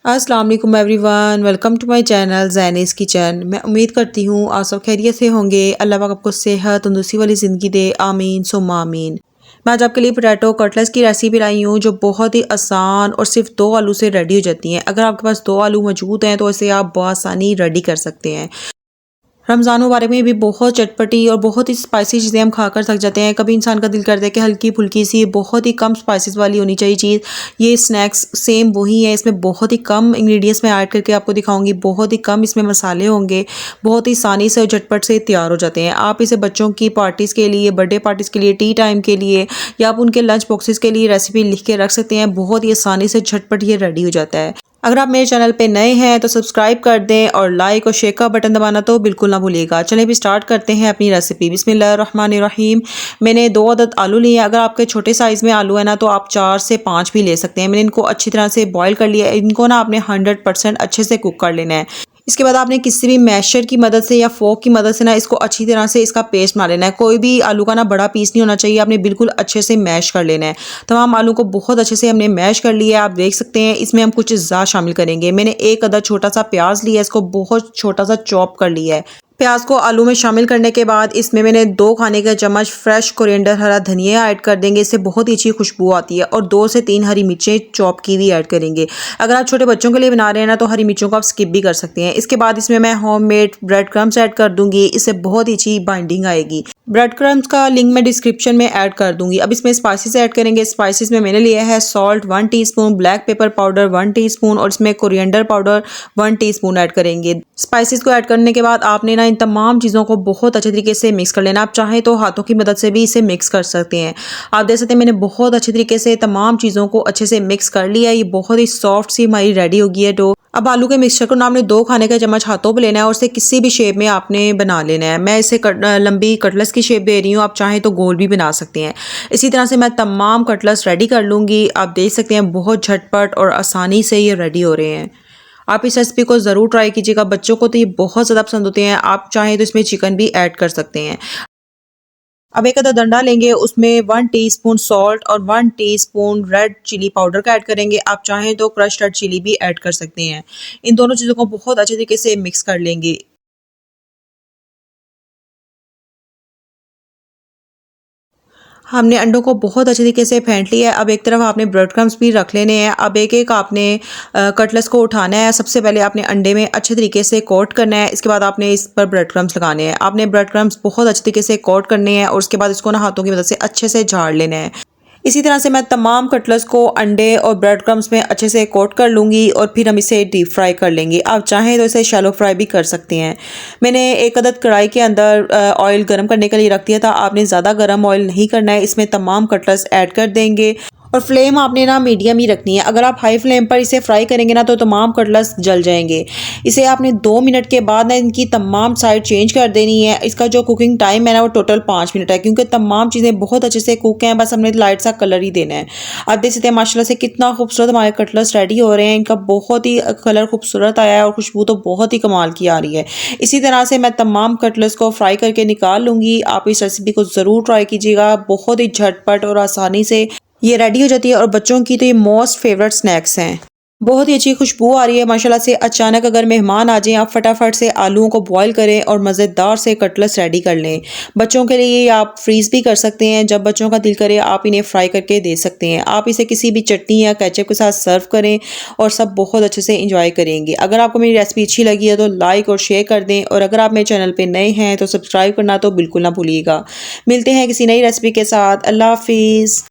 अस्सलाम वालेकुम everyone, welcome to my channel Zaini's kitchen. मैं उम्मीद करती हूँ आप सब खैरियत से होंगे। अल्लाह पाक आपको सेहत तंदुरुस्ती वाली ज़िंदगी दे, आमीन सुम्मा आमीन। मैं आज आपके लिए पोटैटो कटलेट्स की रेसिपी लाई हूँ जो बहुत ही आसान और सिर्फ 2 आलू से रेडी हो जाती हैं। अगर आपके पास 2 आलू मौजूद हैं तो इसे आप बआसानी रेडी कर सकते हैं। रमज़ान मुबारक में भी बहुत चटपटी और बहुत ही स्पाइसी चीज़ें हम खाकर थक जाते हैं। कभी इंसान का दिल करता है कि हल्की-फुल्की सी बहुत ही कम स्पाइसेस वाली होनी चाहिए चीज़। ये स्नैक्स सेम वही है, इसमें बहुत ही कम इंग्रीडिएंट्स मैं ऐड करके आपको दिखाऊँगी। बहुत ही कम इसमें मसाले होंगे, बहुत ही आसानी से और झटपट से तैयार हो जाते हैं। आप इसे बच्चों की पार्टीज़ के लिए, बर्थडे पार्टीज़ के लिए, टी टाइम के लिए या आप उनके लंच बॉक्सेस के लिए रेसिपी लिख के रख सकते हैं। बहुत ही आसानी से झटपट ये रेडी हो जाता है। अगर आप मेरे चैनल पे नए हैं तो सब्सक्राइब कर दें और लाइक और शेयर का बटन दबाना तो बिल्कुल ना भूलिएगा। चलिए भी स्टार्ट करते हैं अपनी रेसिपी। बिस्मिल्लाहिर्रहमानिर्रहीम। मैंने 2 अदद आलू लिए हैं। अगर आपके छोटे साइज़ में आलू है ना तो आप 4 से 5 भी ले सकते हैं। मैंने इनको अच्छी तरह से बॉईल कर लिया है। इनको ना आपने 100% अच्छे से कुक कर लेना है। इसके बाद आपने किसी भी मैशर की मदद से या फोक की मदद से ना इसको अच्छी तरह से इसका पेस्ट बना लेना है। कोई भी आलू का ना बड़ा पीस नहीं होना चाहिए, आपने बिल्कुल अच्छे से मैश कर लेना है। तमाम आलू को बहुत अच्छे से हमने मैश कर लिया है। आप देख सकते हैं इसमें हम कुछ अज़्ज़ा शामिल करेंगे। मैंने एक अदद छोटा सा प्याज लिया है, इसको बहुत छोटा सा चॉप कर लिया है। प्याज को आलू में शामिल करने के बाद इसमें मैंने 2 खाने का चम्मच फ्रेश कोरिएंडर हरा धनिया ऐड कर देंगे। इससे बहुत ही अच्छी खुशबू आती है और 2 से 3 हरी मिर्चें चॉप की हुई ऐड करेंगे। अगर आप छोटे बच्चों के लिए बना रहे हैं ना तो हरी मिर्चों को आप स्किप भी कर सकते हैं। इसके बाद इसमें मैं होममेड ब्रेड क्रम्स ऐड कर दूंगी। इससे बहुत ही अच्छी बाइंडिंग आएगी। ब्रेड क्रम्स का लिंक मैं डिस्क्रिप्शन में ऐड कर दूंगी। अब इसमें स्पाइसेस ऐड करेंगे। स्पाइसेस में मैंने लिया है salt 1 teaspoon, black pepper powder 1 teaspoon और इसमें कोरिएंडर पाउडर 1 टीस्पून ऐड करेंगे। स्पाइसेस को ऐड करने के बाद आपने ना इन तमाम चीज़ों को बहुत अच्छे तरीके से मिक्स कर लेना। आप चाहें तो हाथों की मदद से भी इसे मिक्स कर सकते हैं। आप देख सकते हैं मैंने बहुत अच्छे तरीके से तमाम चीज़ों को अच्छे से मिक्स कर लिया है। ये बहुत ही सॉफ्ट सी हमारी रेडी हो गई है डो। अब आलू के मिक्सचर को ना आपने 2 खाने का चम्मच हाथों पे लेना है और इसे किसी भी शेप में आपने बना लेना है। मैं इसे लंबी कटलेट्स की शेप दे रही हूँ, आप चाहें तो गोल भी बना सकते हैं। इसी तरह से मैं तमाम कटलेट्स रेडी कर लूँगी। आप देख सकते हैं बहुत झटपट और आसानी से ये रेडी हो रहे हैं। आप इस रेसिपी को ज़रूर ट्राई कीजिएगा। बच्चों को तो ये बहुत ज़्यादा पसंद होते हैं। आप चाहें तो इसमें चिकन भी ऐड कर सकते हैं। अब एक अदद अंडा लेंगे, उसमें 1 टीस्पून सॉल्ट और 1 टीस्पून रेड चिली पाउडर का ऐड करेंगे। आप चाहें तो क्रश्ड रेड चिली भी ऐड कर सकते हैं। इन दोनों चीज़ों को बहुत अच्छे तरीके से मिक्स कर लेंगे। हमने अंडों को बहुत अच्छे तरीके से फेंट लिया है। अब एक तरफ आपने ब्रेड क्रम्स भी रख लेने हैं। अब एक-एक आपने कटलेट्स को उठाना है। सबसे पहले आपने अंडे में अच्छे तरीके से कोट करना है। इसके बाद आपने इस पर ब्रेड क्रम्स लगाने हैं। आपने ब्रेड क्रम्स बहुत अच्छे तरीके से कोट करने हैं और उसके बाद इसको ना हाथों की मदद से अच्छे से झाड़ लेना है। इसी तरह से मैं तमाम कटलेट्स को अंडे और ब्रेड क्रम्स में अच्छे से कोट कर लूँगी और फिर हम इसे डीप फ्राई कर लेंगे। आप चाहें तो इसे शैलो फ्राई भी कर सकते हैं। मैंने एक अदद कढ़ाई के अंदर ऑयल गर्म करने के लिए रख दिया था। आपने ज़्यादा गर्म ऑयल नहीं करना है। इसमें तमाम कटलेट्स ऐड कर देंगे और फ्लेम आपने ना मीडियम ही रखनी है। अगर आप हाई फ्लेम पर इसे फ्राई करेंगे ना तो तमाम कटलेट्स जल जाएंगे। इसे आपने 2 मिनट के बाद ना इनकी तमाम साइड चेंज कर देनी है। इसका जो कुकिंग टाइम है ना वो टोटल 5 मिनट है, क्योंकि तमाम चीज़ें बहुत अच्छे से कुक हैं। बस हमने लाइट सा कलर ही देना है। आप देख सकते हैं माशाल्लाह से कितना खूबसूरत हमारे कटलेट्स रेडी हो रहे हैं। इनका बहुत ही कलर खूबसूरत आया है और खुशबू तो बहुत ही कमाल की आ रही है। इसी तरह से मैं तमाम कटलेट्स को फ्राई करके निकाल लूँगी। आप इस रेसिपी को ज़रूर ट्राई कीजिएगा। बहुत ही झटपट और आसानी से ये रेडी हो जाती है और बच्चों की तो ये मोस्ट फेवरेट स्नैक्स हैं। बहुत ही अच्छी खुशबू आ रही है माशाल्लाह से। अचानक अगर मेहमान आ जाएं, आप फटाफट से आलूओं को बॉईल करें और मज़ेदार से कटलेट्स रेडी कर लें। बच्चों के लिए आप फ्रीज़ भी कर सकते हैं। जब बच्चों का दिल करे आप इन्हें फ्राई करके दे सकते हैं। आप इसे किसी भी चटनी या केचप के साथ सर्व करें और सब बहुत अच्छे से इंजॉय करेंगे। अगर आपको मेरी रेसिपी अच्छी लगी है तो लाइक और शेयर कर दें और अगर आप मेरे चैनल पर नए हैं तो सब्सक्राइब करना तो बिल्कुल ना भूलिएगा। मिलते हैं किसी नई रेसिपी के साथ। अल्लाह हाफिज़।